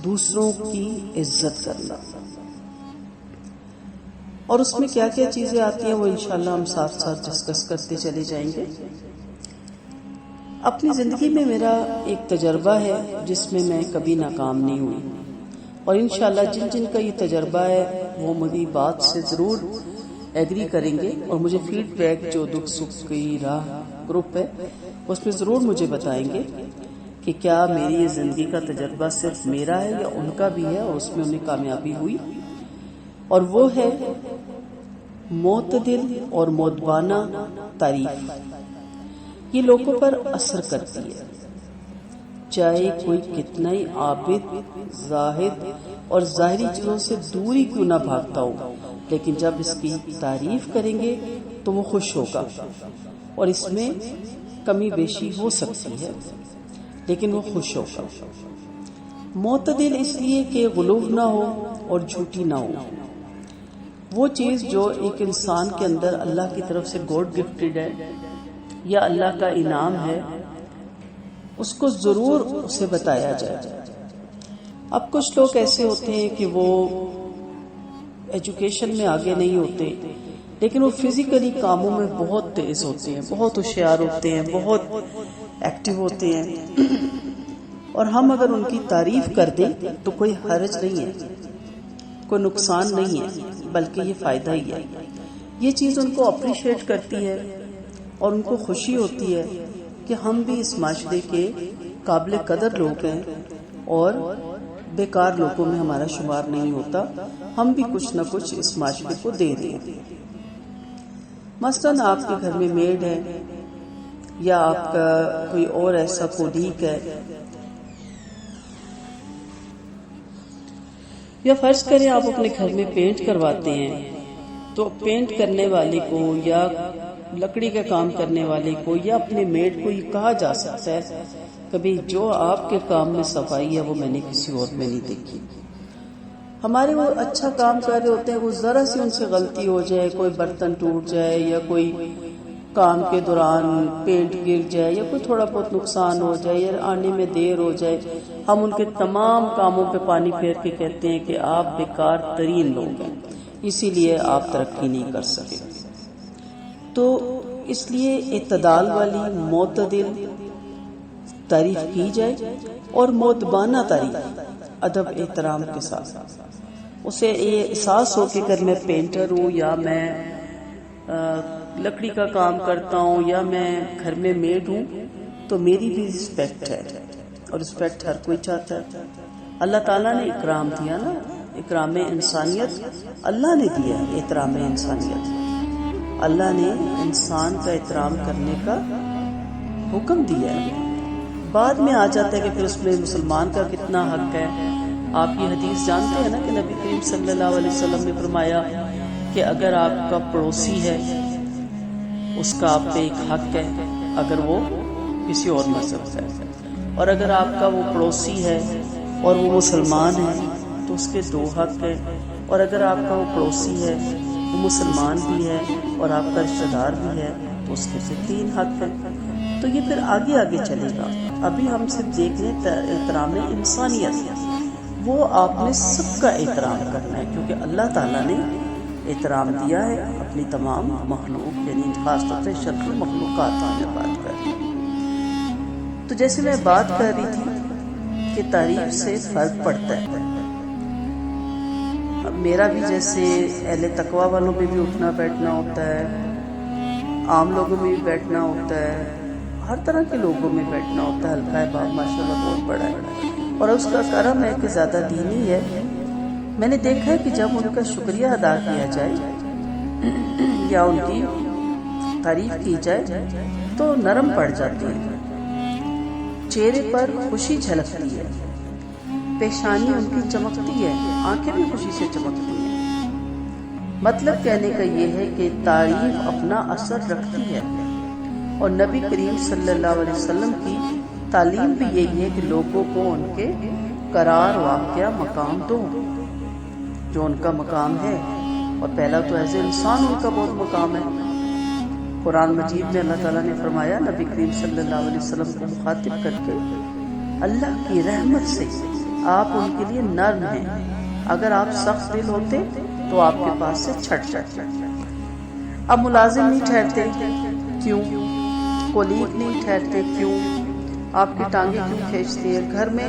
دوسروں کی عزت کرنا. اور اس میں کیا کیا چیزیں آتی ہیں وہ انشاءاللہ ہم ساتھ ساتھ ڈسکس کرتے چلے جائیں گے. اپنی زندگی میں میرا ایک تجربہ ہے جس میں میں کبھی ناکام نہیں ہوئی، اور انشاءاللہ جن جن کا یہ تجربہ ہے وہ میری بات سے ضرور ایگری کریں گے، اور مجھے فیڈ بیک جو دکھ سکھ کی راہ گروپ ہے اس میں ضرور مجھے بتائیں گے کہ کیا میری یہ زندگی کا تجربہ صرف میرا ہے یا ان کا بھی ہے، اور اس میں انہیں کامیابی ہوئی. اور وہ ہے معتدل اور مؤدبانہ تعریف. یہ لوگوں پر اثر کرتی ہے، چاہے کوئی کتنا ہی عابد، زاہد اور ظاہری چیزوں سے دوری کیوں نہ بھاگتا ہو، لیکن جب اس کی تعریف کریں گے تو وہ خوش ہوگا. اور اس میں کمی بیشی ہو سکتی ہے لیکن وہ خوش ہوگا. معتدل اس لیے کہ غلو نہ ہو اور جھوٹی نہ ہو. وہ چیز جو ایک انسان کے اندر اللہ کی طرف سے گاڈ گفٹڈ ہے یا اللہ کا انعام ہے، اس کو ضرور اسے بتایا جائے. اب کچھ لوگ ایسے ہوتے ہیں کہ وہ ایجوکیشن میں آگے نہیں ہوتے لیکن وہ فزیکلی کاموں میں بہت تیز ہوتے ہیں، بہت ہوشیار ہوتے ہیں، بہت ایکٹیو ہوتے ہیں، اور ہم اگر ان کی تعریف کر دیں تو کوئی حرج نہیں ہے، کوئی نقصان نہیں ہے، بلکہ یہ فائدہ ہی ہے. یہ چیز ان کو اپریشیٹ کرتی ہے اور ان کو خوشی ہوتی ہے کہ ہم بھی اس معاشرے کے قابل قدر لوگ ہیں اور بیکار لوگوں میں ہمارا شمار نہیں ہوتا، ہم بھی کچھ نہ کچھ اس معاشرے کو دے دیں. مثلاً آپ کے گھر میں میڈ ہے یا آپ کا کوئی اور ایسا کولیگ ہے، یا فرض کریں آپ اپنے گھر میں پینٹ کرواتے ہیں، تو پینٹ کرنے والے کو یا لکڑی کا کام کرنے والے کو یا اپنے میڈ کو یہ کہا جا سکتا ہے کبھی جو آپ کے کام میں صفائی ہے وہ میں نے کسی اور میں نہیں دیکھی. ہمارے وہ اچھا کام کر رہے ہوتے ہیں، وہ ذرا سی ان سے غلطی ہو جائے، کوئی برتن ٹوٹ جائے یا کوئی کام کے دوران پینٹ گر جائے یا کوئی تھوڑا بہت نقصان ہو جائے یا آنے میں دیر ہو جائے، ہم ان کے تمام کاموں پہ پانی پھیر کے کہتے ہیں کہ آپ بیکار ترین لوگ ہیں، اسی لیے آپ ترقی نہیں کر سکے. تو اس لیے اعتدال والی معتدل تعریف کی جائے اور مؤدبانہ تعریف ادب احترام کے ساتھ. اسے یہ احساس ہو کہ اگر میں پینٹر ہوں یا میں لکڑی کا کام کرتا ہوں یا میں گھر میں میڈ ہوں تو میری بھی رسپیکٹ ہے، اور رسپیکٹ ہر کوئی چاہتا ہے. اللہ تعالیٰ نے اکرام دیا نا، اکرام انسانیت اللہ نے دیا. احترام انسانیت اللہ نے انسان کا احترام کرنے کا حکم دیا ہے. بعد میں آ جاتا ہے کہ پھر اس میں مسلمان کا کتنا حق ہے. آپ یہ حدیث جانتے ہیں نا کہ نبی کریم صلی اللہ علیہ وسلم نے فرمایا کہ اگر آپ کا پڑوسی ہے اس کا آپ پہ ایک حق ہے اگر وہ کسی اور مذہب سے ہے، اور اگر آپ کا وہ پڑوسی ہے اور وہ مسلمان ہے تو اس کے 2 حق ہیں، اور اگر آپ کا وہ پڑوسی ہے وہ مسلمان بھی ہے اور آپ کا رشتہ دار بھی ہے تو اس کے پھر 3 حق ہیں. تو یہ پھر آگے آگے چلے گا. ابھی ہم صرف دیکھ رہے ہیں احترام انسانیت، وہ آپ نے سب کا احترام کرنا ہے کیونکہ اللہ تعالیٰ نے احترام دیا ہے اپنی تمام مخلوق، یعنی خاص طور سے شرف مخلوقات کی بات کر رہی. تو جیسے میں بات کر رہی تھی کہ تعریف سے فرق پڑتا ہے. اب میرا بھی جیسے اہل تقوی والوں میں بھی اٹھنا بیٹھنا ہوتا ہے، عام لوگوں میں بھی بیٹھنا ہوتا ہے، ہر طرح کے لوگوں میں بیٹھنا ہوتا ہے. حلقہ باب ماشاءاللہ بہت بڑا ہے اور اس کا کرم ہے کہ زیادہ دینی ہے. میں نے دیکھا ہے کہ جب ان کا شکریہ ادا کیا جائے یا ان کی تعریف کی جائے تو نرم پڑ جاتی ہے، چہرے پر خوشی جھلکتی ہے، پیشانی ان کی چمکتی ہے، آنکھیں بھی خوشی سے چمکتی ہیں. مطلب کہنے کا یہ ہے کہ تعریف اپنا اثر رکھتی ہے، اور نبی کریم صلی اللہ علیہ وسلم کی تعلیم بھی یہی ہے کہ لوگوں کو ان کے قرار واقعہ مقام دو جو ان کا مقام ہے. اور پہلا تو ایسے انسان ان کا بہت مقام ہے. قرآن مجید میں اللہ تعالیٰ نے فرمایا نبی کریم صلی اللہ علیہ وسلم کو مخاطب کر کے اللہ کی رحمت سے آپ ان کے لیے نرم ہیں، اگر آپ سخت دل ہوتے تو آپ کے پاس سے چھٹ جاتے۔ اب ملازم نہیں ٹھہرتے، کیوں؟ کولیگ نہیں ٹھہرتے، کیوں؟ آپ کی ٹانگیں کیوں کھینچتی ہیں؟ گھر میں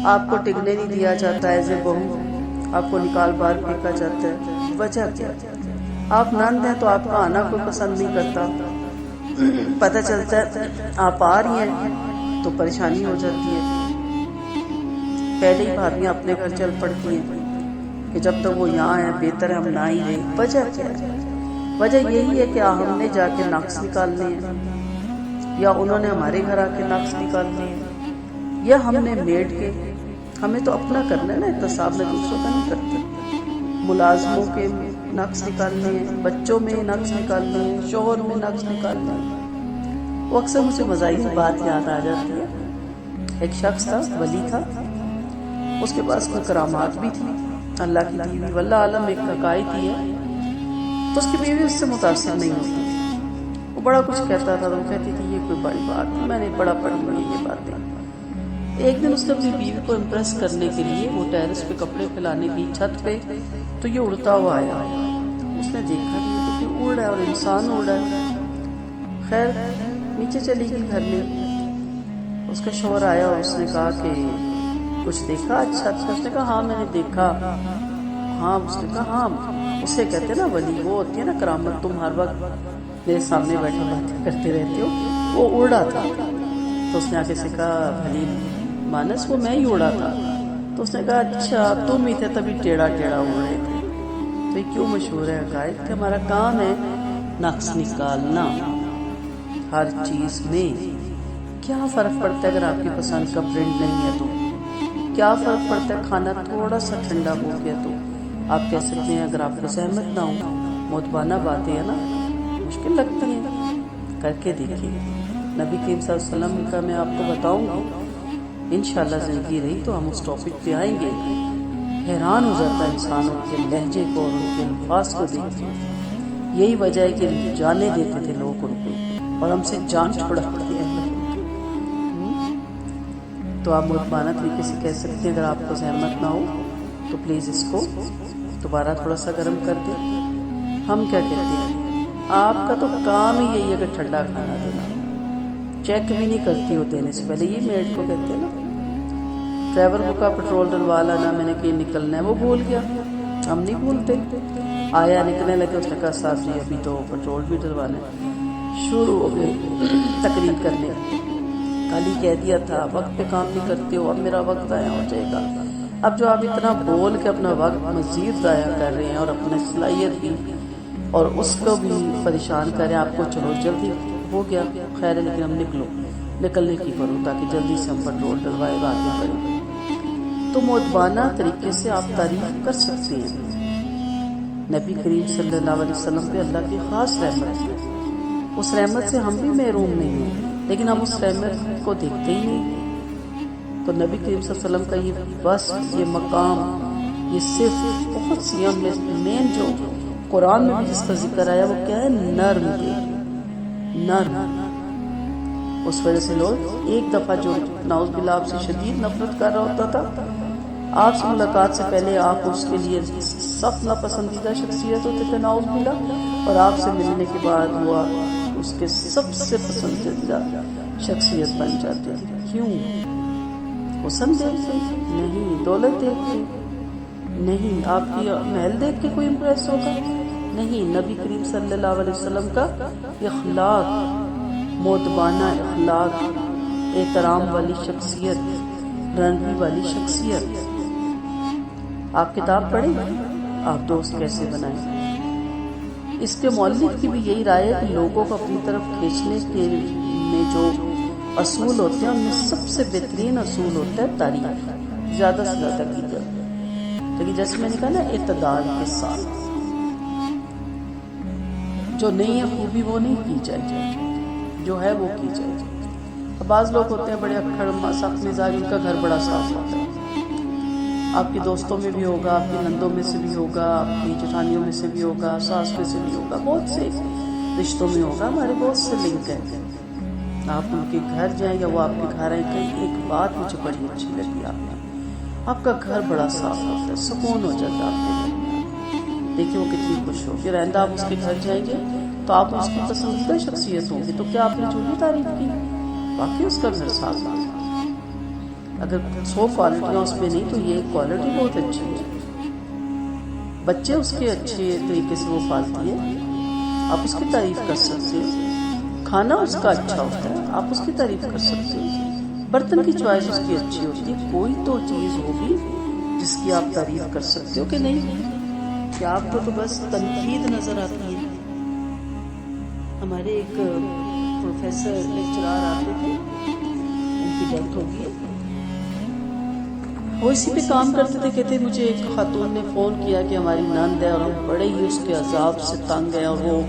آپ کو ٹکنے نہیں دیا جاتا ایز اے بہو، آپ کو نکال بار پھینکا جاتا ہے، وجہ کیا؟ آپ نند ہیں تو آپ کا آنا کوئی پسند نہیں کرتا، پتہ چلتا ہے آپ آ رہی ہیں تو پریشانی ہو جاتی ہے، پہلے ہی بھابیاں اپنے گھر چل پڑتی ہیں کہ جب تک وہ یہاں ہے بہتر ہے ہم نہ ہی رہے۔ وجہ کیا ہے؟ وجہ یہی ہے کہ ہم نے جا کے نقص نکالنے ہیں، یا انہوں نے ہمارے گھر آ کے نقص نکالنے ہیں، یا ہم نے میڈ کے، ہمیں تو اپنا کرنا ہے نا، احتساب میں دوسروں کا نہیں کرتے۔ ملازموں کے نقص نکالنے ہیں، بچوں میں نقص نکالنے ہیں، شوہر میں نقص نکالنے ہیں۔ وہ اکثر مجھے مزاحیہ بات یاد آ جاتی ہے، ایک شخص تھا، ولی تھا، اس کے پاس کوئی کرامات بھی تھی اللہ کی دی ہوئی، واللہ عالم ایک حقائق ہی ہے، تو اس کی بیوی اس سے متاثر نہیں ہوتی، وہ بڑا کچھ کہتا تھا، تو وہ کہتی تھی یہ کوئی بڑی بات نہیں، میں نے بڑا پڑھی ہوئی یہ باتیں۔ ایک دن اس نے اپنی بیوی کو امپریس کرنے کے لیے وہ ٹیرس پہ کپڑے پھیلانے کی چھت پہ، تو یہ اڑتا ہوا آیا، اس نے دیکھا کہ یہ تو اڑ رہا ہے اور انسان اڑ رہا ہے۔ خیر نیچے چلی گئی گھر میں، اس کا شوہر آیا اور اس نے کہا کہ کچھ دیکھا اچھا؟ اس نے کہا ہاں میں نے دیکھا۔ ہاں، اس نے کہا ہاں، اسے کہتے ہیں نا ولی، وہ ہوتی ہے نا کرامت، تم ہر وقت میرے سامنے بیٹھے باتیں کرتے رہتے ہو، وہ اڑ رہا تھا۔ تو اس نے آگے سے کہا بھلی مانس وہ میں ہی اڑا تھا؟ تو اس نے کہا اچھا تم ہی تھے، تبھی ٹیڑھا ٹیڑھا اڑ رہے تھے۔ تو یہ کیوں مشہور ہے حقائق کہ ہمارا کام ہے نقص نکالنا ہر چیز میں۔ کیا فرق پڑتا ہے اگر آپ کی پسند کا پرنٹ نہیں ہے تو؟ کیا فرق پڑتا ہے کھانا تھوڑا سا ٹھنڈا ہو گیا تو؟ آپ کہہ سکتے ہیں اگر آپ کو زحمت نہ ہو، متبانہ باتیں ہیں نا، مشکل لگتی ہیں، کر کے دیکھیے۔ نبی کریم صلی اللہ علیہ وسلم کا میں آپ کو بتاؤں گی، انشاءاللہ زندگی رہی تو ہم اس ٹاپک پہ آئیں گے۔ حیران ہو جاتا ہے انسان ان کے لہجے کو اور ان کے الفاظ کو دیکھ کے۔ یہی وجہ ہے کہ جانے دیتے تھے لوگ ان کو، اور ہم سے جان چھڑاتے ہیں۔ تو آپ متبانہ طریقے سے کہہ سکتے ہیں اگر آپ کو زحمت نہ ہو تو پلیز اس کو دوبارہ تھوڑا سا گرم کر دیں۔ ہم کیا کہتے ہیں، آپ کا تو کام ہی یہی ہے کہ ٹھنڈا کھانا دینا، چیک بھی نہیں کرتی ہو دینے سے پہلے، یہ میڈ کو کہتے ہیں نا۔ ڈرائیور کو کہا پٹرول ڈلوا لانا، میں نے کہیں نکلنا ہے، وہ بھول گیا، ہم نہیں بھولتے۔ آیا نکلنے لگے، اس نے کہا صاحب جی ابھی تو پٹرول بھی ڈلوانا ہے، شروع ہو گئے تقریر کرنے۔ کل ہی کہہ دیا تھا وقت پہ کام نہیں کرتے ہو، اب میرا وقت ضائع ہو جائے گا۔ اب جو آپ اتنا بول کے اپنا وقت مزید ضائع کر رہے ہیں اور اپنی صلاحیت بھی، اور اس کو بھی پریشان کر رہے ہیں آپ کو، چلو جلدی ہو گیا خیر ہے، لیکن ہم نکلنے کی کرو تاکہ جلدی سے ہم پٹرول ڈلوائے آگے بڑھیں۔ تو مؤدبانہ طریقے سے آپ تعریف کر سکتے ہیں۔ نبی کریم صلی اللہ علیہ وسلم پہ اللہ کی خاص رحمت ہے، اس رحمت سے ہم بھی محروم نہیں ہیں، لیکن ہم اس رحمت کو دیکھتے ہی نہیں۔ تو نبی کریم صلی اللہ علیہ وسلم کا یہ بس، یہ مقام، یہ صرف بہت سی مین جو قرآن میں بھی جس کا ذکر آیا وہ کیا ہے، نرم دے، نرم۔ اس وجہ سے لوگ ایک دفعہ جو نعوذ باللہ آپ سے شدید نفرت کر رہا ہوتا تھا، آپ سے ملاقات سے پہلے آپ اس کے لیے سخت ناپسندیدہ شخصیت ہوتے تھے نعوذ باللہ، اور آپ سے ملنے کے بعد وہ اس کے سب سے پسندیدہ شخصیت بن جاتے تھے۔ کیوں؟ حسن دیکھ کے نہیں، دولت دیکھ کے نہیں، آپ کی محل دیکھ کے کوئی امپریس ہوگا نہیں، نبی کریم صلی اللہ علیہ وسلم کا اخلاق، مؤدبانہ اخلاق، احترام والی شخصیت، نرمی والی شخصیت۔ آپ کتاب پڑھیں، آپ دوست کیسے بنائیں۔ اس کے مؤلف کی بھی یہی رائے ہے کہ لوگوں کو اپنی طرف کھینچنے کے میں جو اصول ہوتے ہیں ان میں سب سے بہترین اصول ہوتا ہے تعریف، زیادہ سے زیادہ کی جائے، لیکن جیسے میں نے کہا نا اعتدال کے ساتھ، جو نہیں ہے خوبی وہ نہیں کی جائے، جو ہے وہ کی جائے۔ بعض لوگ ہوتے ہیں بڑے اکھڑ سخت مزاج، ان کا گھر بڑا صاف ہوتا ہے، آپ کی دوستوں میں بھی ہوگا، آپ کی نندوں میں سے بھی ہوگا، آپ کی جٹھانیوں میں سے بھی ہوگا، ساس میں سے بھی ہوگا، بہت سے رشتوں میں ہوگا، ہمارے بہت سے لنک ہیں۔ آپ ان کے گھر جائیں یا وہ آپ کے گھر آئیں، کہیں ایک بات مجھے بڑی اچھی لگی، آپ کا گھر بڑا صاف ہوتا ہے، سکون ہو جاتا ہے آپ کے گھر میں۔ دیکھیں وہ کتنی خوش ہو، پھر آئندہ آپ اس کے گھر جائیں گے تو آپ اس کی پسندیدہ شخصیت ہوں گی، تو کیا آپ نے جھوٹی تعریف کی؟ باقی اس کا گھر صاف ہے۔ اگر 100 کوالٹیاں اس میں نہیں تو یہ کوالٹی بہت اچھی ہے۔ بچے اس کے اچھے طریقے سے وہ پالتی ہے، آپ اس کی تعریف کر سکتے ہیں۔ کھانا اس کا اچھا ہوتا ہے، آپ اس کی تعریف کر سکتے ہیں۔ برتن کی چوائس اس کی اچھی ہوتی ہے، کوئی تو چیز ہوگی جس کی آپ تعریف کر سکتے ہو کہ نہیں، کہ آپ کو تو بس تنقید نظر آتی ہے۔ ہمارے ایک پروفیسر لیکچرار آتے تھے، ان کی ڈیتھ ہو گئی، وہ اسی پہ کام کرتے تھے۔ کہتے مجھے ایک خاتون نے فون کیا کہ ہماری نند ہے اور ہم بڑے ہی اس کے عذاب سے تنگ ہیں، اور وہ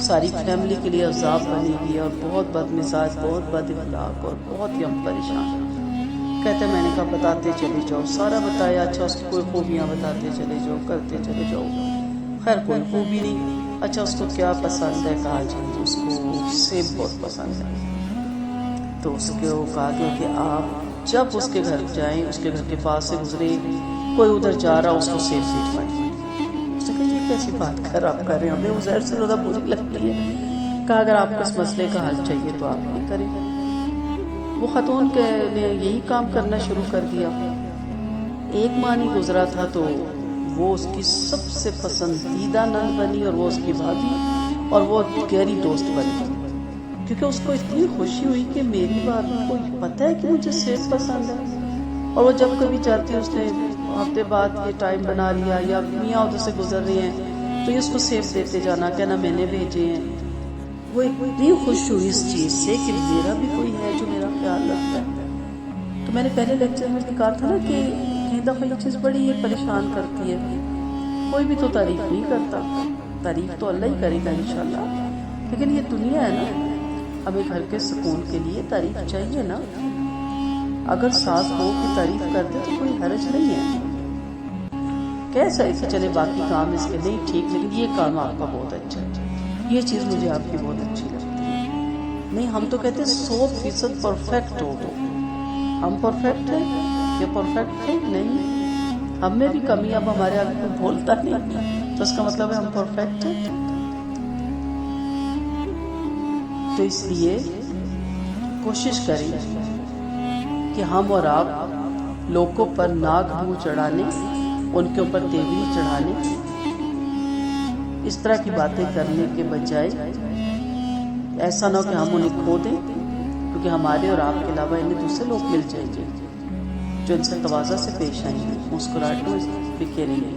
ساری فیملی کے لیے عذاب بنی ہوئی ہے اور بہت بد مزاج، بہت بد اخلاق اور بہت ہی ہم پریشان ہیں۔ کہتے میں نے کہا بتاتے چلے جاؤ، سارا بتایا، اچھا اس کی کوئی خوبیاں بتاتے چلے جاؤ، کرتے چلے جاؤ، خیر کوئی خوبی نہیں۔ اچھا اس کو کیا پسند ہے؟ کہا جی اس کو سیب بہت پسند ہے۔ تو اس کو کہا گیا کہ آپ جب اس کے گھر جائیں، اس کے گھر کے پاس سے گزرے، کوئی ادھر جا رہا اس کو سیب دکھوائیں۔ اس نے کہا یہ کیسی بات آپ کر رہے ہیں، ہمیں عزیر سے زیادہ بری لگتی ہے۔ کہا اگر آپ کو اس مسئلے کا حل چاہیے تو آپ یہ کریں۔ وہ خاتون نے یہی کام کرنا شروع کر دیا۔ ایک ماہ نہیں گزرا تھا تو وہ اس کی سب سے پسندیدہ نند بنی، اور وہ اس کی بھابھی، اور وہ گہری دوست بنی، کیونکہ اس کو اتنی خوشی ہوئی کہ میری بھابھی کو پتہ ہے کہ مجھے سیب پسند ہے۔ اور وہ جب کبھی چاہتی ہے، اس نے ہفتے بعد یہ ٹائم بنا لیا، یا میاں ادھر سے گزر رہے ہیں تو یہ اس کو سیب دیتے جانا، کہنا میں نے بھیجے ہیں۔ وہ اتنی خوش ہوئی اس چیز سے کہ میرا بھی کوئی ہے جو میرا خیال رکھتا ہے۔ تو میں نے پہلے لیکچر میں بھی کہا تھا نا کہ کئی دفعہ یہ چیز بڑی پریشان کرتی ہے، کوئی بھی تو تعریف نہیں کرتا، تعریف تو اللہ ہی کرے گا انشاءاللہ، لیکن یہ دنیا ہے نا، ہمیں گھر کے سکون کے لیے تعریف چاہیے نا۔ اگر ساتھ ہو کہ تعریف کر دے تو کوئی حرج نہیں ہے۔ کیسا ہے کہ چلے باقی کام اس کے نہیں ٹھیک، لیکن یہ کام آپ کا بہت اچھا ہے، یہ چیز مجھے آپ کی بہت اچھی لگتی ہے۔ نہیں ہم تو کہتے 100% پرفیکٹ ہو، ہم پرفیکٹ ہیں یا پرفیکٹ ہیں؟ نہیں، ہم میں بھی کمی، اب ہمارے آگے کوئی بولتا نہیں تو اس کا مطلب ہے ہم پرفیکٹ ہیں۔ تو اس لیے کوشش کریں کہ ہم اور آپ لوگوں پر ناک منہ چڑھانے، ان کے اوپر تیوری چڑھانے، اس طرح کی باتیں کرنے کے بجائے ایسا نہ ہو کہ ہم انہیں کھو دیں، کیونکہ ہمارے اور آپ کے علاوہ انہیں دوسرے لوگ مل جائیں گے جو ان سے تواضع سے پیش آئیں گے، مسکراہٹوں بکھیریں گے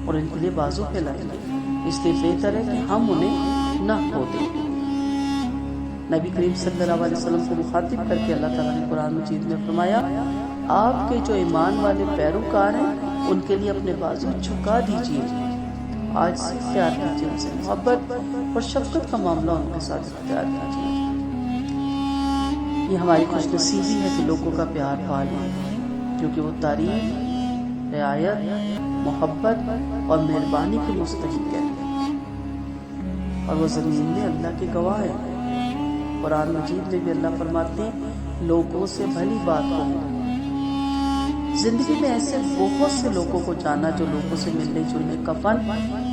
اور ان کے لیے بازو پھیلائیں گے۔ اس لیے بہتر ہے کہ ہم انہیں نہ کھو دیں۔ نبی کریم صلی اللہ علیہ وسلم کو مخاطب کر کے اللہ تعالیٰ نے قرآن مجید میں فرمایا، آپ کے جو ایمان والے پیروکار ہیں ان کے لیے اپنے بازو جھکا دیجیے، آج سے اختیار کیجیے، ان سے محبت اور شفقت کا معاملہ ان کے ساتھ اختیار کیجیے۔ یہ ہماری خوش نصیبی ہے کہ لوگوں کا پیار پالیں، کیونکہ وہ تعریف، رعایت، محبت اور مہربانی کے مستحق ہے، اور وہ زمین میں اللہ کے گواہ ہیں۔ قرآن مجید میں بھی اللہ فرماتے ہیں لوگوں سے بھلی بات کرو۔ زندگی میں ایسے بہت سے لوگوں کو جانا جو لوگوں سے ملنے جلنے کا فن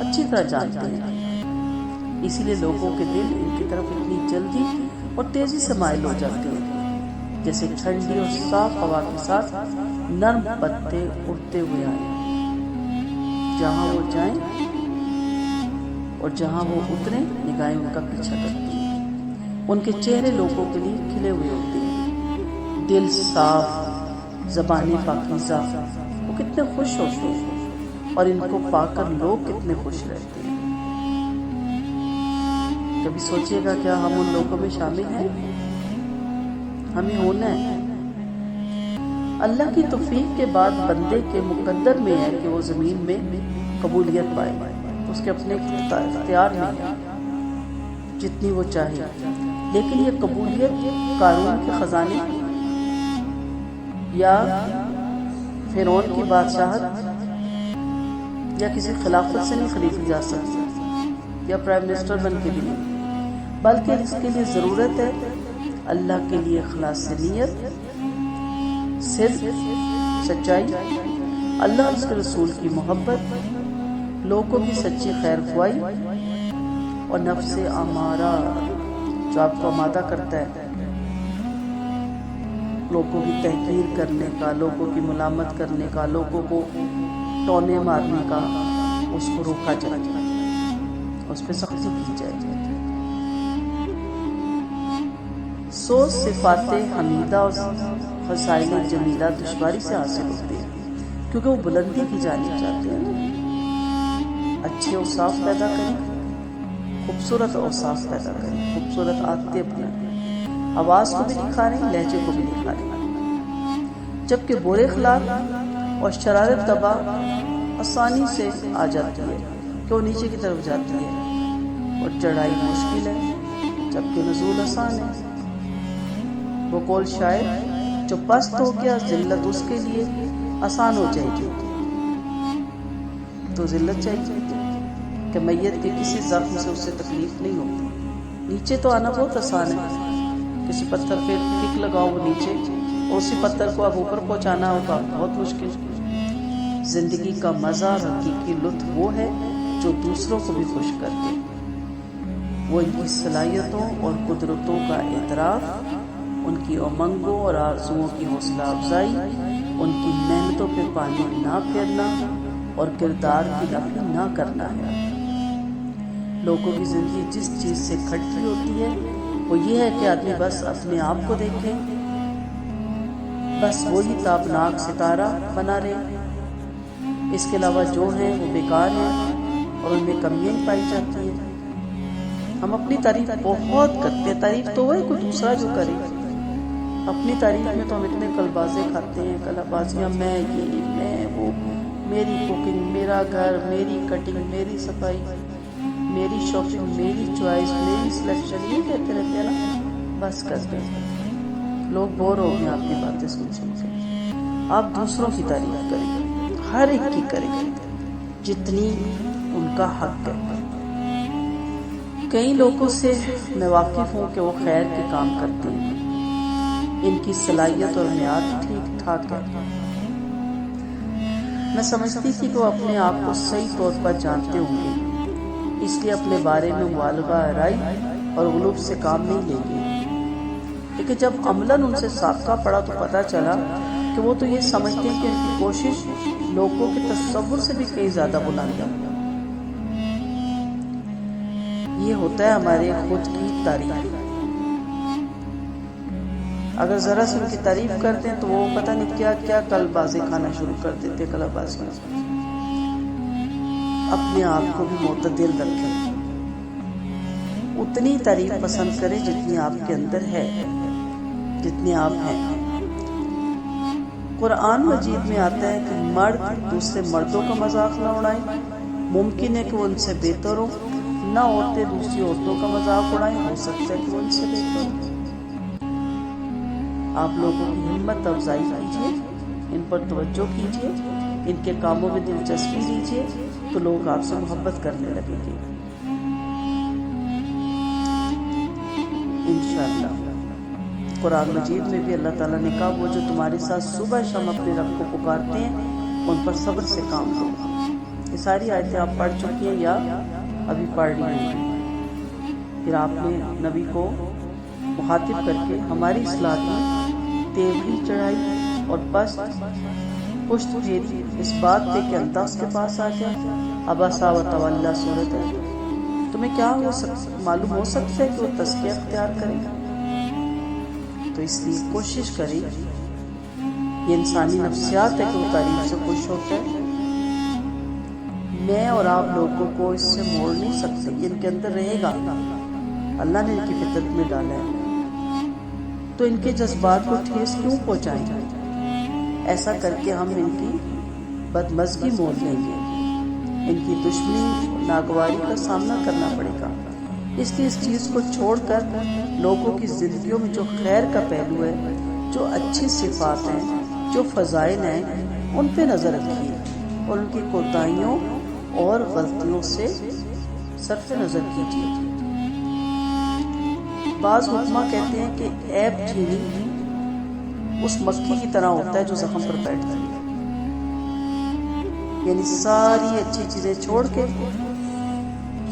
اچھی طرح جانتے ہیں، اسی لیے لوگوں کے دل ان کی طرف اتنی جلدی اور تیزی سے مائل ہو جاتے ہیں، جیسے ٹھنڈی اور صاف ہوا کے ساتھ نرم پتے اڑتے ہوئے آئے۔ جہاں وہ جائیں اور جہاں وہ اتریں، نگاہیں ان کا پیچھا کرتی ہیں۔ ان کے چہرے لوگوں کے لیے کھلے ہوئے ہوتے ہیں، دل صاف، زبانیں پاکیزہ، وہ کتنے خوش ہوتے ہیں، اور ان کو پا کر لوگ کتنے خوش رہتے ہیں۔ کبھی سوچئے گا کیا ہم ان لوگوں میں شامل ہیں؟ ہمیں ہونا ہے۔ اللہ کی توفیق کے بعد بندے کے مقدر میں ہے کہ وہ زمین میں قبولیت پائے، اس کے اپنے اختیار میں ہے جتنی وہ چاہے، لیکن یہ قبولیت قارون کے خزانے یا فرعون کی بادشاہت یا کسی خلافت سے نہیں خریدی جا سکتی، یا پرائم منسٹر بن کے بھی نہیں، بلکہ اس کے لیے ضرورت ہے اللہ کے لیے اخلاص نیت، صدق سچائی، اللہ اور اس کے رسول کی محبت، لوگوں کی سچی خیر خواہی اور نفس امارہ جو آپ کو آمادہ کرتا ہے لوگوں کی تحقیر کرنے کا، لوگوں کی ملامت کرنے کا، لوگوں کو ٹونے مارنے کا، اس کو روکا جائے، اس پہ سختی کی جائے۔ سو صفات حمیدہ اور خصائل جمیلہ دشواری سے حاصل ہوتے ہیں، کیونکہ وہ بلندی کی جانب چاہتے ہیں، اچھے اوصاف پیدا کریں، خوبصورت اوصاف پیدا کریں، خوبصورت عادتیں بنائیں، آواز کو بھی نکھاریں، لہجے کو بھی نکھاریں، جبکہ برے اخلاق اور شرارت طبع آسانی سے آ جاتی ہے کہ وہ نیچے کی طرف جاتی ہے، اور چڑھائی مشکل ہے جبکہ نزول آسان ہے۔ وہ قول شاعر، جو پست ہو گیا ذلت اس کے لیے آسان ہو جائے گی، تو ذلت چاہیے کہ میت کے کسی زخم سے اسے تکلیف نہیں ہوتی۔ نیچے تو آنا بہت آسان ہے، کسی پتھر پہ کک لگاؤ وہ نیچے، اور اسی پتھر کو اب اوپر پہنچانا ہوگا، بہت مشکل۔ زندگی کا مزہ اور حقیقی لطف وہ ہے جو دوسروں کو بھی خوش کرتے، وہ ان کی صلاحیتوں اور قدرتوں کا اعتراف، ان کی امنگوں اور آرزوؤں کی حوصلہ افزائی، ان کی محنتوں پہ پانی نہ پھیرنا اور کردار کی نفی نہ کرنا ہے۔ لوگوں کی زندگی جس چیز سے کھٹتی ہوتی ہے وہ یہ ہے کہ آدمی بس اپنے آپ کو دیکھے، بس وہی تابناک ستارہ بنا رہے، اس کے علاوہ جو ہیں وہ بیکار ہیں اور ان میں کمیاں ہی پائی جاتی ہیں۔ ہم اپنی تعریف بہت کرتے ہیں، تعریف تو وہ ہے کوئی دوسرا جو کرے، اپنی تعریف میں تو ہم اتنے کلبازے کھاتے ہیں، کلبازیاں، میں یہ، میں وہ، میری کوکنگ، میرا گھر، میری کٹنگ، میری صفائی، میری شاپنگ، میری چوائس، میری سلیکشن، یہ کہتے رہتے ہیں نا، بس کرتے ہیں۔ لوگ بور ہو گئے آپ کی باتیں سن سن کے۔ آپ دوسروں کی تعریف کریں، ہر ایک کی کریں جتنی ان کا حق ہے۔ کئی لوگوں سے میں واقف ہوں کہ وہ خیر کے کام کرتے ہیں، ان کی صلاحیت اور معیار ٹھیک ٹھاک ہے، میں سمجھتی تھی کہ وہ اپنے آپ کو صحیح طور پر جانتے ہوں گے، اس لیے اپنے بارے میں مبالغہ آرائی اور غلوب سے کام نہیں لیں گے، لیکن جب عملاً ان سے سابقہ پڑا تو پتہ چلا کہ وہ تو یہ سمجھتے ہیں کہ ان کی کوشش لوگوں کے تصور سے بھی کہیں زیادہ بلند ہے۔ یہ ہوتا ہے ہمارے خود کی تعریف، اگر ذرا سے ان کی تعریف کرتے ہیں تو وہ پتہ نہیں کیا کیا کل بازی کھانا شروع کر دیتے، کل بازی۔ اپنے آپ کو بھی معتدل رکھیں، اتنی تعریف پسند کریں جتنی آپ کے اندر ہے، جتنے آپ ہیں۔ قرآن مجید میں آتا ہے کہ مرد دوسرے مردوں کا مذاق نہ اڑائیں، ممکن ہے کہ وہ ان سے بہتر ہو، نہ عورتیں دوسری عورتوں کا مذاق اڑائیں، ہو سکتا ہے کہ وہ ان سے بہتر ہو۔ آپ لوگوں کی ہمت افزائی کیجیے، ان پر توجہ کیجیے، ان کے کاموں میں دلچسپی لیجیے، تو لوگ آپ سے محبت کرنے لگیں گے انشاءاللہ۔ قرآن مجید میں بھی اللہ تعالیٰ نے کہا، وہ جو تمہارے ساتھ صبح شام اپنے رب کو پکارتے ہیں ان پر صبر سے کام لو۔ یہ ساری آیتیں آپ پڑھ چکی ہیں یا ابھی پڑھ رہی ہیں۔ پھر آپ نے نبی کو مخاطب کر کے ہماری اصلاح کی، تیوری چڑھائی اور پشت پھیری، اس بات پہ کہ اللہ اس کے پاس آ جائے۔ عبس و تولی صورت ہے، تمہیں کیا معلوم ہو سکتا ہے کہ وہ تزکیہ اختیار کرے گا؟ تو اس لیے کوشش کریں، یہ انسانی نفسیات ہے کہ وہ تعریف سے خوش ہوتا ہے۔ میں اور آپ لوگوں کو اس سے موڑ نہیں سکتے، یہ ان کے اندر رہے گا، اللہ نے ان کی فطرت میں ڈالا ہے، تو ان کے جذبات کو ٹھیس کیوں پہنچائیں گے؟ ایسا کر کے ہم ان کی بدمزگی مول لیں گے، ان کی دشمنی ناگواری کا سامنا کرنا پڑے گا۔ اس لیے اس چیز کو چھوڑ کر لوگوں کی زندگیوں میں جو خیر کا پہلو ہے، جو اچھی صفات ہیں، جو فضائل ہیں، ان پہ نظر رکھیے اور ان کی کوتاہیوں اور غلطیوں سے صرف نظر کیجیے۔ بعض حکمہ کہتے ہیں کہ عیب چینی اس مکھی کی طرح ہوتا ہے جو زخم پر بیٹھتی ہے، یعنی ساری اچھی چیزیں چھوڑ کے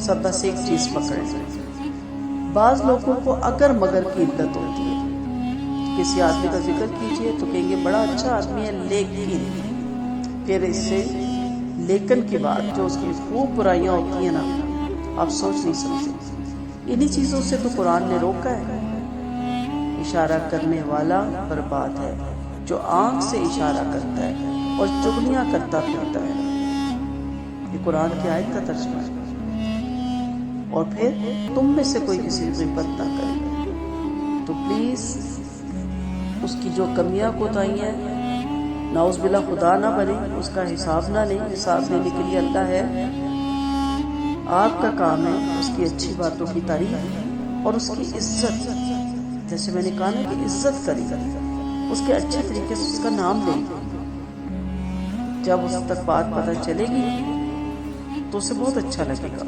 سب بس ایک چیز پکڑ لیں۔ بعض لوگوں کو اگر مگر کی عدت ہوتی ہے، کسی آدمی کا ذکر کیجئے تو کہیں گے بڑا اچھا آدمی ہے، لیکن پھر اس سے لیکن کی بات جو اس کی خوب برائیاں ہوتی ہیں نا، آپ سوچ نہیں سکتے۔ انہی چیزوں سے تو قرآن نے روکا ہے۔ اشارہ کرنے والا برباد ہے، جو آنکھ سے اشارہ کرتا ہے اور چغلیاں کرتا پھرتا ہے۔ یہ قرآن کی آیت کا ترجمہ ہے۔ اور پھر تم میں سے کوئی کسی کی غیبت نہ کرے تو پلیز اس کی جو کمیاں کوتاہیاں ہیں، نعوذ باللہ خدا نہ بنے، اس کا حساب نہ لیں۔ حساب لینے کے لیے اللہ ہے۔ آپ کا کام ہے اس کی اچھی باتوں کی تعریف اور اس کی عزت، جیسے میں نے کہا نا کہ عزت کریں، اس کے اچھے طریقے سے اس کا نام لیں۔ جب اس تک بات پتہ چلے گی تو اسے بہت اچھا لگے گا۔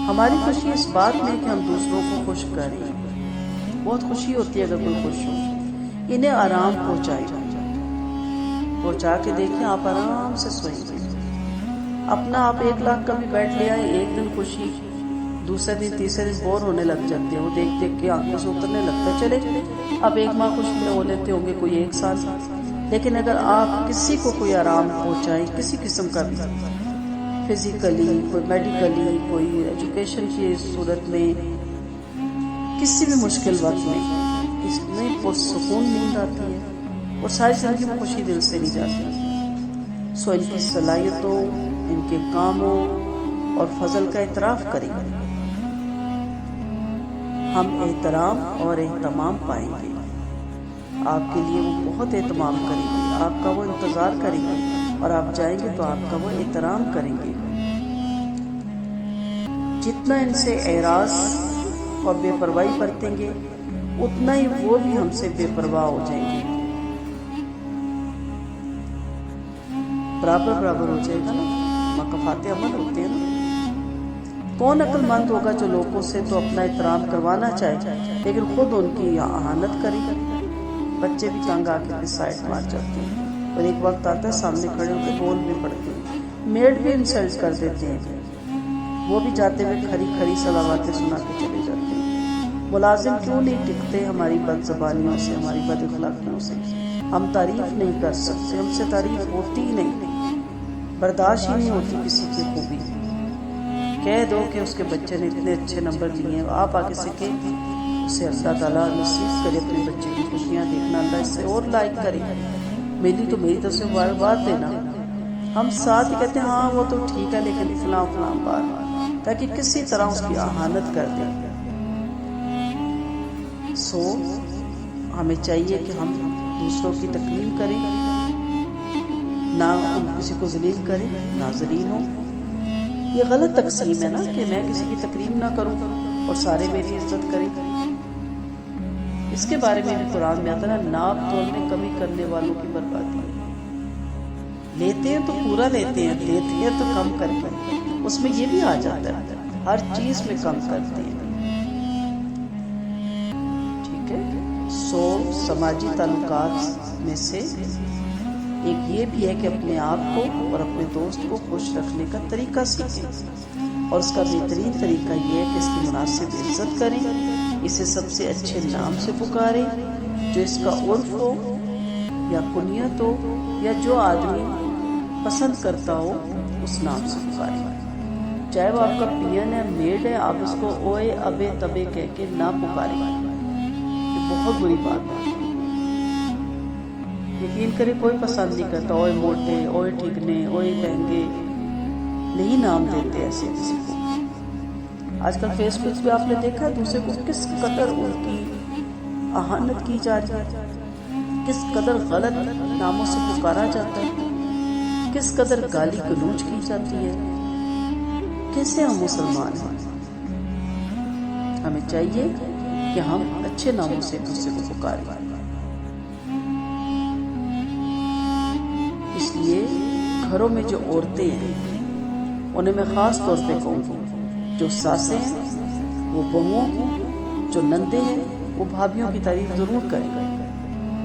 ہماری خوشی اس بات میں کہ ہم دوسروں کو خوش کریں۔ بہت خوشی ہوتی ہے اگر کوئی خوش ہو۔ انہیں آرام پہنچا کے دیکھیں، آپ آرام سے سوئیں گے۔ اپنا آپ 1 لاکھ کا بھی بیٹھ لے آئے، ایک دن خوشی، دوسرے دن تیسرے دن بور ہونے لگ جاتے ہیں، وہ دیکھ دیکھ کے آنکھوں سے اترنے لگتا ہے۔ چلے آپ 1 ماہ خوش ہو لیتے ہوں گے، کوئی 1 سال۔ لیکن اگر آپ کسی کو کوئی آرام پہنچائیں، کسی قسم کا بھی، فزیکلی، کوئی میڈیکلی، کوئی ایجوکیشن کی صورت میں، کسی بھی مشکل وقت میں، اس میں پرسکون نیند آتی ہے اور ساری زندگی میں خوشی دل سے نہیں جاتی۔ سو ان کی صلاحیتوں، ان کے کاموں اور فضل کا اعتراف کریں۔ ہم احترام اور اہتمام پائیں گے۔ آپ کے لیے وہ بہت اہتمام کریں گے، آپ کا وہ انتظار کریں گے، اور آپ جائیں گے تو آپ کا وہ احترام کریں گے۔ جتنا ان سے اعراض اور بے پرواہی برتیں گے، اتنا ہی وہ بھی ہم سے بے پرواہ ہو جائیں گے۔ برابر ہو جائے گا نا، مکافات عمل ہوتے ہیں نا۔ کون عقل مند ہوگا جو لوگوں سے تو اپنا احترام کروانا چاہے لیکن خود ان کی اہانت کرے؟ بچے بھی تنگ آ کے سائڈ مار جاتے ہیں، اور ایک وقت آتا ہے سامنے کھڑے ہو کے بول بھی پڑتے ہیں۔ میڈ بھی انسلٹ کر دیتے ہیں، وہ بھی جاتے ہوئے کھری صلواتیں سنا کے چلے جاتے ہیں۔ ملازم کیوں نہیں ٹکتے ہماری بد زبانیوں سے، ہماری بد اخلاقیوں سے؟ ہم تعریف نہیں کر سکتے، ہم سے تعریف ہوتی ہی نہیں، برداشت ہی نہیں ہوتی کسی کی خوبی۔ کہہ دو کہ اس کے بچے نے اتنے اچھے نمبر لیے ہیں، آپ آگے سے کہ اسے اللہ تعالیٰ نصیب کرے اپنے بچے کی خوشیاں دیکھنا، اللہ اس سے اور لائق کرے، میری طرف سے مبارکباد دینا۔ ہم ساتھ ہی کہتے ہیں ہاں وہ تو ٹھیک ہے لیکن فلاں بات، تاکہ کسی طرح اس کی اہانت کر دیں۔ سو ہمیں چاہیے کہ ہم دوسروں کی تکریم کریں، نہ ہم کسی کو ذلیل کریں، ناظرین ہوں۔ یہ غلط تقسیم ہے نا کہ میں کسی کی تکریم نہ کروں اور سارے میری عزت کریں۔ اس کے بارے میں بھی قرآن میں آتا ہے نا، ناپ تول میں کمی کرنے والوں کی بربادی ہے۔ لیتے ہیں تو پورا لیتے ہیں، دیتے ہیں تو کم کرتے ہیں، اس میں یہ بھی آ جاتا ہے، ہر چیز میں کم کرتے ہیں۔ ٹھیک ہے، سو سماجی تعلقات میں سے ایک یہ بھی ہے کہ اپنے آپ کو اور اپنے دوست کو خوش رکھنے کا طریقہ سیکھیں، اور اس کا بہترین طریقہ یہ ہے کہ اس کی مناسب عزت کریں، اسے سب سے اچھے نام سے پکاریں، جو اس کا عرف ہو یا کنیت ہو یا جو آدمی پسند کرتا ہو اس نام سے پکاریں۔ چاہے وہ آپ کا پین ہے، میڈ ہے، آپ اس کو اوئے ابے تبے کہہ کے نہ پکاریں، یہ بہت بری بات ہے۔ یقین کرے کوئی پسند نہیں کرتا اوئے موٹے، اوئے ٹھگنے، اوئے مہنگے، نہیں نام دیتے ایسے کسی کو۔ آج کل فیس بک پہ آپ نے دیکھا ہے دوسرے کو کس قدر ان کی اہانت کی جا رہی ہے، کس قدر غلط ناموں سے پکارا جاتا ہے، کس قدر گالی گلوچ کی جاتی ہے۔ کیسے ہم مسلمان ہیں؟ ہمیں چاہیے کہ ہم اچھے ناموں سے دوسرے کو پکاریں۔ اس لیے گھروں میں جو عورتیں ہیں انہیں میں خاص طور پہ کہوں گی، جو ساسیں ہیں وہ بہوؤں کی، جو نندے ہیں وہ بھابھیوں کی تعریف ضرور کریں،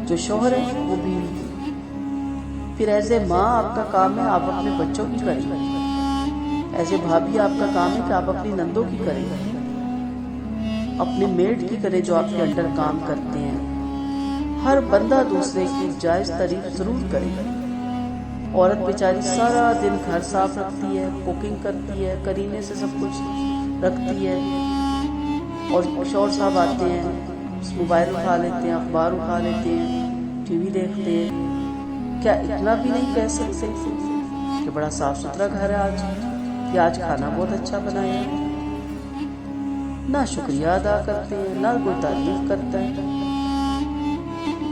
جو شوہر ہے وہ بیوی کی، پھر ایسے ماں آپ کا کام ہے آپ اپنے بچوں کی کریں، ایسے بھابھی آپ کا کام ہے کہ آپ اپنی نندوں کی کریں، اپنے میڈ کی کریں جو آپ کے انڈر کام کرتے ہیں۔ ہر بندہ دوسرے کی جائز تعریف ضرور کرے۔ عورت بیچاری سارا دن گھر صاف رکھتی ہے، کوکنگ کرتی ہے، کرینے سے سب کچھ رکھتی ہے، اور شوہر صاحب آتے ہیں، موبائل اٹھا لیتے ہیں، اخبار اٹھا لیتے ہیں، ٹی وی دیکھتے ہیں۔ کیا اتنا بھی نہیں کہہ سکتے کہ بڑا صاف ستھرا گھر ہے آج، کہ آج کھانا بہت اچھا بنایا؟ نہ شکریہ ادا کرتے ہیں، نہ کوئی تعریف کرتا ہے۔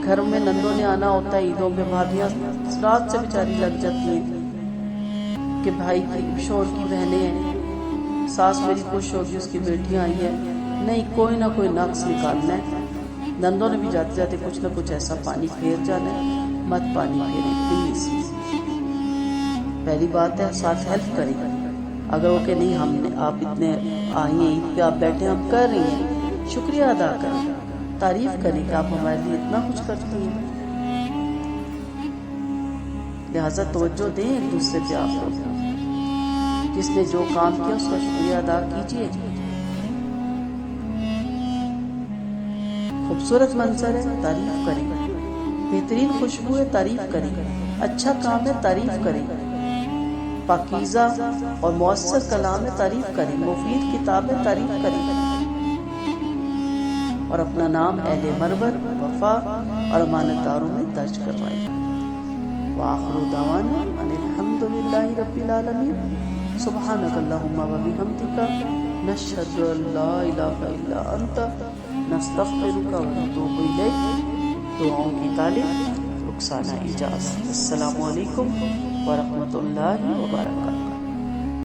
گھروں میں نندوں نے آنا ہوتا ہے، عیدوں میں بھابیاں رات سے بیچاری لگ جاتی ہیں کہ بھائی کی شوہر کی بہنیں ہیں، ساس میری خوش ہوگی اس کی بیٹیاں آئی ہیں، نہیں کوئی نہ کوئی نقص نکالنا ہے۔ نندوں نے بھی جاتے جاتے کچھ نہ کچھ ایسا پانی پھیر جانا ہے، مت پانی پھیریں پلیز۔ پہلی بات ہے ساتھ ہیلپ کریں، اگر وہ کہ نہیں آپ اتنے آئی ہیں عید پہ، آپ بیٹھے ہم کر رہی ہیں، شکریہ ادا کریں، تعریف کریں کہ آپ ہمارے لیے اتنا کچھ کرتی ہیں۔ لہٰذا توجہ دیں ایک دوسرے پہ آپ لوگ، جس نے جو کام کیا اس کا شکریہ ادا کیجیے۔ خوبصورت منظر ہے تعریف کریں، بہترین خوشبو ہے تعریف کریں، اچھا کام ہے تعریف کریں، پاکیزہ اور مؤثر کلام ہے تعریف کریں، مفید کتاب ہے تعریف کریں، اور اپنا نام اہل مروت، وفا اور امانت داروں میں درج کروائیں۔ وآخر دعوانا ان الحمد للہ رب العالمین۔ سبحانک اللہم وبحمدک، نشہد ان لا الہ الا انت، نستغفرک ونتوب الیک۔ دعاؤں کی طالب رخسانہ اجاز۔ السلام علیکم ورحمۃ اللہ وبرکاتہ۔